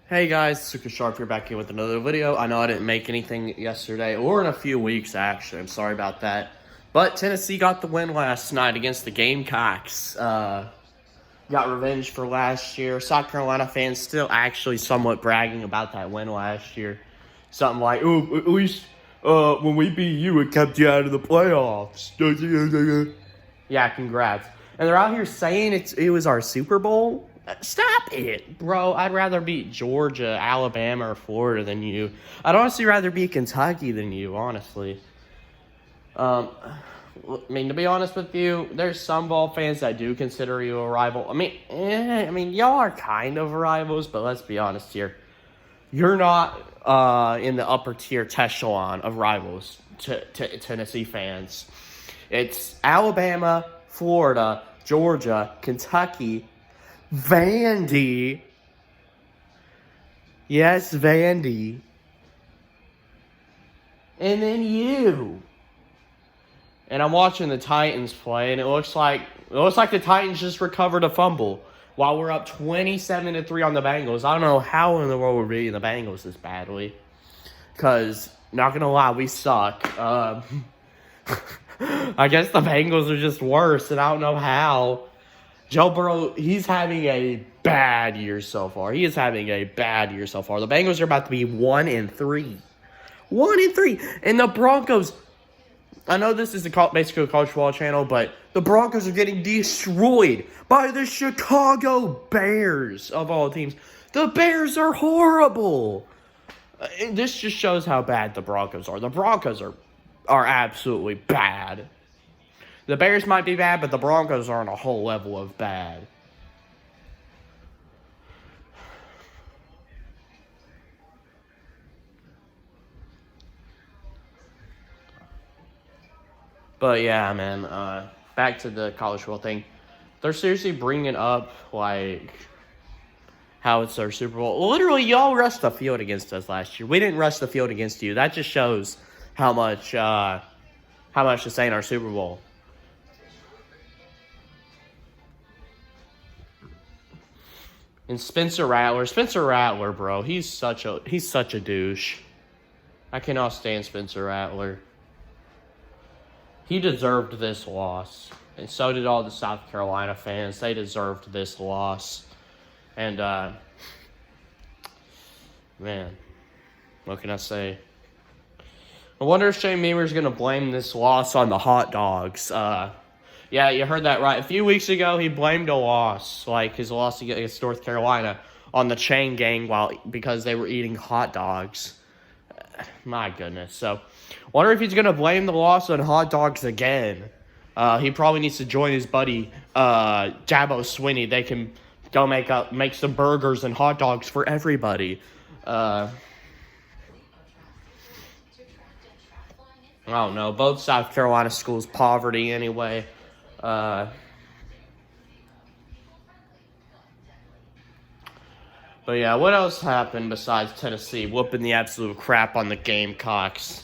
Hey guys, Super Sharp here back here with another video. I know I didn't make anything yesterday or in a few weeks actually. I'm sorry about that. But Tennessee got the win last night against the Gamecocks. Got revenge for last year. South Carolina fans still actually somewhat bragging about that win last year. Something like, oh, at least when we beat you, it kept you out of the playoffs. Yeah, congrats. And they're out here saying it was our Super Bowl. Stop it, bro. I'd rather beat Georgia, Alabama, or Florida than you. I'd honestly rather beat Kentucky than you, honestly. I mean, to be honest with you, there's some ball fans that do consider you a rival. I mean, y'all are kind of rivals, but let's be honest here. You're not in the upper tier echelon of rivals to Tennessee fans. It's Alabama, Florida, Georgia, Kentucky, Vandy. Yes, Vandy. And then you. And I'm watching the Titans play, and it looks like the Titans just recovered a fumble while we're up 27-3 on the Bengals. I don't know how in the world we're beating the Bengals this badly. Because, not going to lie, we suck. I guess the Bengals are just worse, and I don't know how. Joe Burrow, he's having a bad year so far. He is having a bad year so far. The Bengals are about to be 1-3. 1-3. And the Broncos, I know this is basically a college football channel, but the Broncos are getting destroyed by the Chicago Bears, of all teams. The Bears are horrible. And this just shows how bad the Broncos are. The Broncos are absolutely bad. The Bears might be bad, but the Broncos are on a whole level of bad. But yeah, man, back to the college football thing. They're seriously bringing up, like, how it's their Super Bowl. Literally, y'all rushed the field against us last year. We didn't rush the field against you. That just shows how much this ain't our Super Bowl. And Spencer Rattler, bro, he's such a douche. I cannot stand Spencer Rattler. He deserved this loss. And so did all the South Carolina fans. They deserved this loss. And, man, what can I say? I wonder if Shane Beamer's going to blame this loss on the hot dogs. Yeah, you heard that right. A few weeks ago, he blamed a loss, like his loss against North Carolina, on the chain gang because they were eating hot dogs. My goodness. So, wonder if he's going to blame the loss on hot dogs again. He probably needs to join his buddy, Dabo Swinney. They can go make some burgers and hot dogs for everybody. I don't know. Both South Carolina schools, poverty anyway. But yeah, what else happened besides Tennessee whooping the absolute crap on the Gamecocks?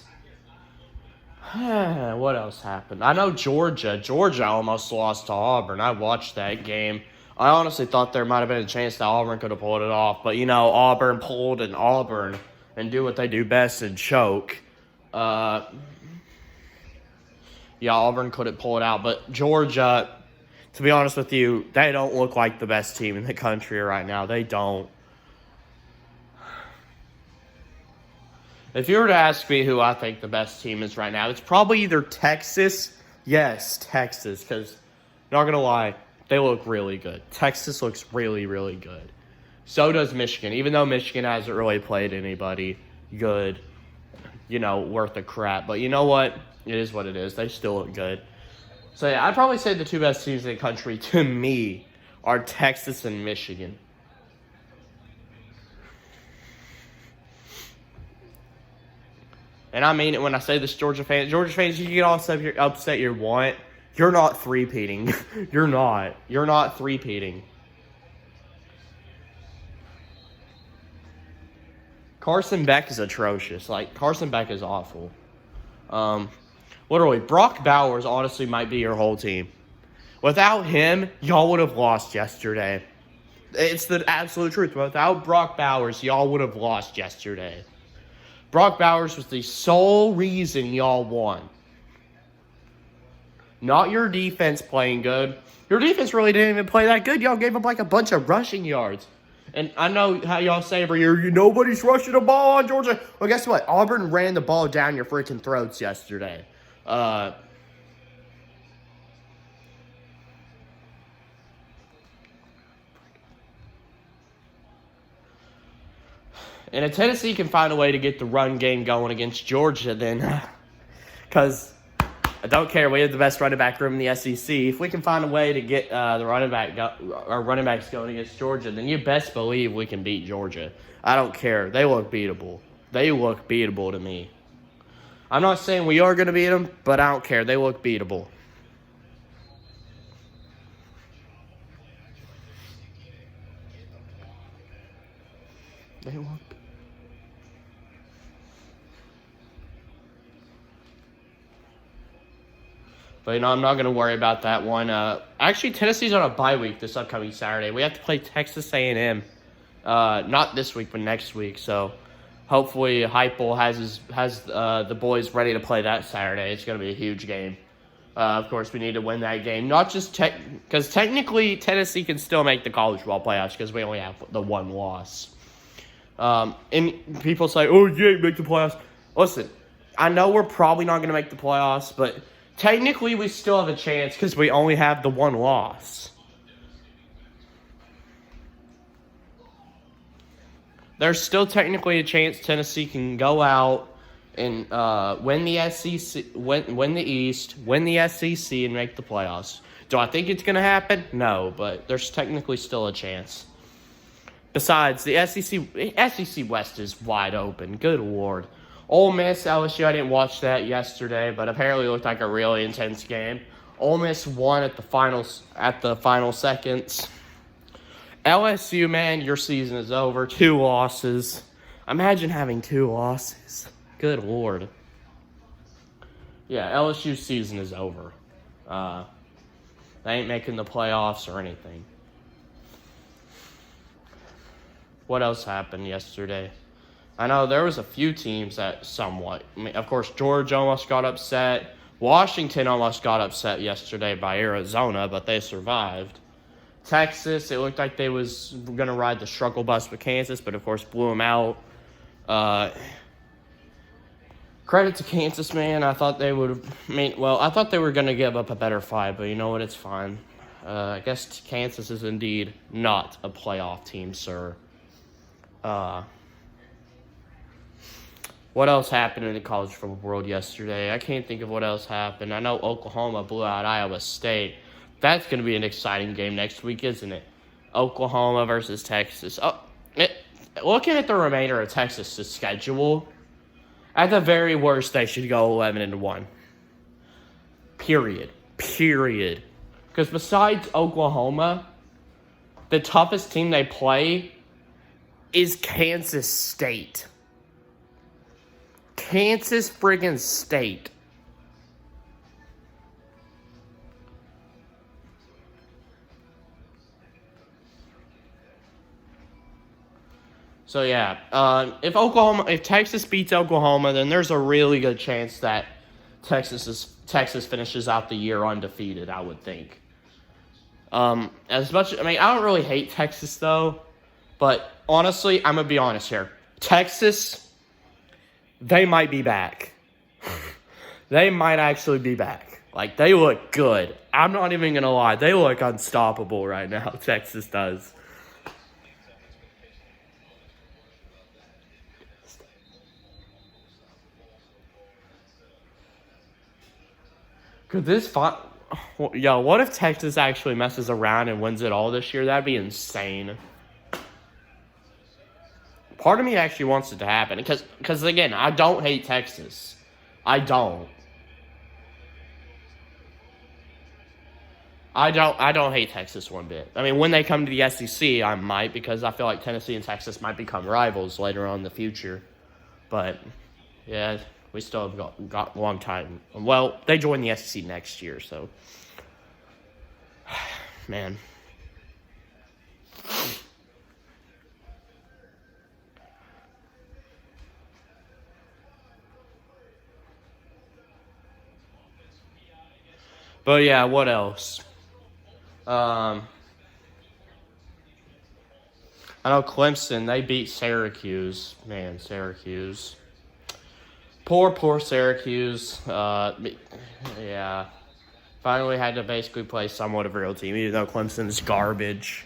What else happened? I know Georgia almost lost to Auburn. I watched that game. I honestly thought there might have been a chance that Auburn could have pulled it off. But, Auburn pulled an Auburn and do what they do best and choke. Yeah, Auburn couldn't pull it out. But Georgia, to be honest with you, they don't look like the best team in the country right now. They don't. If you were to ask me who I think the best team is right now, it's probably either Texas. Yes, Texas, because, not going to lie, they look really good. Texas looks really, really good. So does Michigan, even though Michigan hasn't really played anybody good, worth a crap. But you know what? It is what it is. They still look good. So, yeah, I'd probably say the two best teams in the country, to me, are Texas and Michigan. And I mean it when I say this, Georgia fans. Georgia fans, you can get all upset you want. You're not three-peating. You're not. You're not three-peating. Carson Beck is atrocious. Carson Beck is awful. Literally, Brock Bowers honestly might be your whole team. Without him, y'all would have lost yesterday. It's the absolute truth. Without Brock Bowers, y'all would have lost yesterday. Brock Bowers was the sole reason y'all won. Not your defense playing good. Your defense really didn't even play that good. Y'all gave up like a bunch of rushing yards. And I know how y'all say every year, nobody's rushing the ball on Georgia. Well, guess what? Auburn ran the ball down your freaking throats yesterday. And if Tennessee can find a way to get the run game going against Georgia, then because I don't care, we have the best running back room in the SEC. If we can find a way to get the running backs going against Georgia, then you best believe we can beat Georgia. I don't care. They look beatable. They look beatable to me. I'm not saying we are going to beat them, but I don't care. They look beatable. They look. But, I'm not going to worry about that one. Actually, Tennessee's on a bye week this upcoming Saturday. We have to play Texas A&M. Not this week, but next week. So, hopefully, Heupel has the boys ready to play that Saturday. It's going to be a huge game. Of course, we need to win that game. Not just because technically, Tennessee can still make the college football playoffs because we only have the one loss. And people say, oh, you ain't make the playoffs. Listen, I know we're probably not going to make the playoffs, but technically, we still have a chance because we only have the one loss. There's still technically a chance Tennessee can go out and win the SEC, win the East, win the SEC, and make the playoffs. Do I think it's going to happen? No, but there's technically still a chance. Besides, the SEC West is wide open. Good Lord. Ole Miss, LSU, I didn't watch that yesterday, but apparently it looked like a really intense game. Ole Miss won at the final seconds. LSU, man, your season is over. 2 losses. Imagine having 2 losses. Good Lord. Yeah, LSU's season is over. They ain't making the playoffs or anything. What else happened yesterday? I know there was a few teams that somewhat. Of course, Georgia almost got upset. Washington almost got upset yesterday by Arizona, but they survived. Texas, it looked like they was going to ride the struggle bus with Kansas, but of course blew them out. Credit to Kansas, man. I thought they would have. I thought they were going to give up a better fight, but you know what? It's fine. I guess Kansas is indeed not a playoff team, sir. What else happened in the college football world yesterday? I can't think of what else happened. I know Oklahoma blew out Iowa State. That's going to be an exciting game next week, isn't it? Oklahoma versus Texas. Looking at the remainder of Texas' schedule, at the very worst, they should go 11-1. Period. Because besides Oklahoma, the toughest team they play is Kansas State. Kansas friggin' State. So yeah, if Texas beats Oklahoma, then there's a really good chance that Texas finishes out the year undefeated, I would think. I don't really hate Texas though, but honestly, I'm gonna be honest here. Texas, they might be back. They might actually be back. Like, they look good. I'm not even gonna lie. They look unstoppable right now. Texas does. Could this what if Texas actually messes around and wins it all this year? That'd be insane. Part of me actually wants it to happen because again, I don't hate Texas. I don't hate Texas one bit. I mean, when they come to the SEC, I might, because I feel like Tennessee and Texas might become rivals later on in the future. But yeah, we still have got a long time. Well, they join the SEC next year, so man. But yeah, what else? I know Clemson, they beat Syracuse. Man, Syracuse. Poor Syracuse. Yeah. Finally had to basically play somewhat of a real team, even though Clemson's garbage.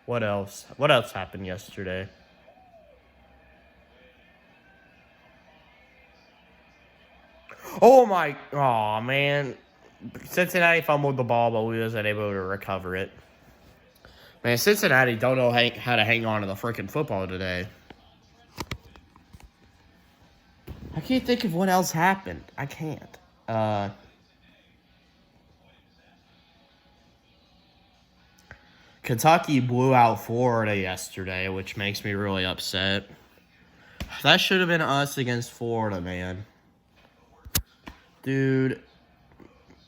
What else? What else happened yesterday? Oh man. Cincinnati fumbled the ball, but we wasn't able to recover it. Man, Cincinnati don't know how to hang on to the freaking football today. I can't think of what else happened. I can't. Kentucky blew out Florida yesterday, which makes me really upset. That should have been us against Florida, man. Dude,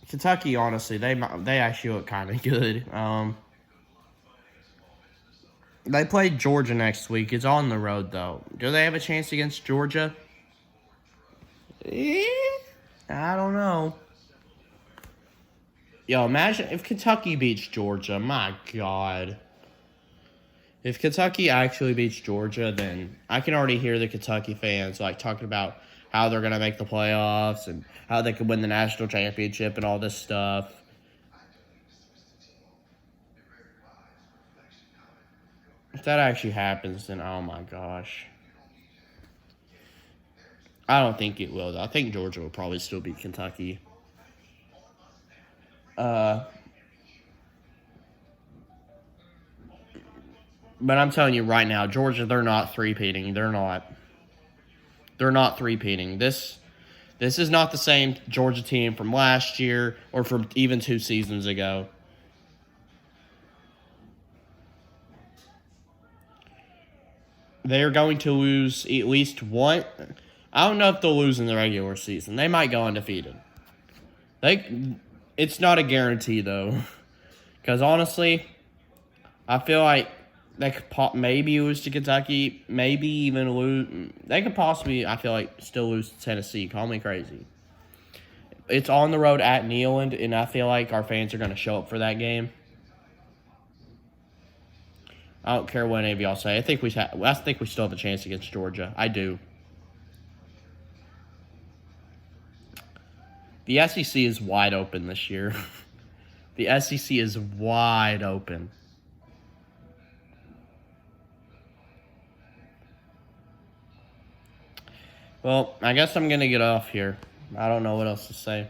Kentucky, honestly, they actually look kind of good. They play Georgia next week. It's on the road, though. Do they have a chance against Georgia? I don't know. Yo, imagine if Kentucky beats Georgia. My God. If Kentucky actually beats Georgia, then I can already hear the Kentucky fans like talking about how they're going to make the playoffs and how they could win the national championship and all this stuff. If that actually happens, then oh my gosh. I don't think it will, though. I think Georgia will probably still beat Kentucky. But I'm telling you right now, Georgia, they're not three-peating. They're not. They're not three-peating. This is not the same Georgia team from last year or from even 2 seasons ago. They're going to lose at least one. I don't know if they'll lose in the regular season. They might go undefeated. It's not a guarantee, though. Because honestly, I feel like they could maybe lose to Kentucky, maybe even lose. They could possibly, I feel like, still lose to Tennessee. Call me crazy. It's on the road at Neyland, and I feel like our fans are going to show up for that game. I don't care what any of y'all say. I think we still have a chance against Georgia. I do. The SEC is wide open this year. The SEC is wide open. Well, I guess I'm going to get off here. I don't know what else to say.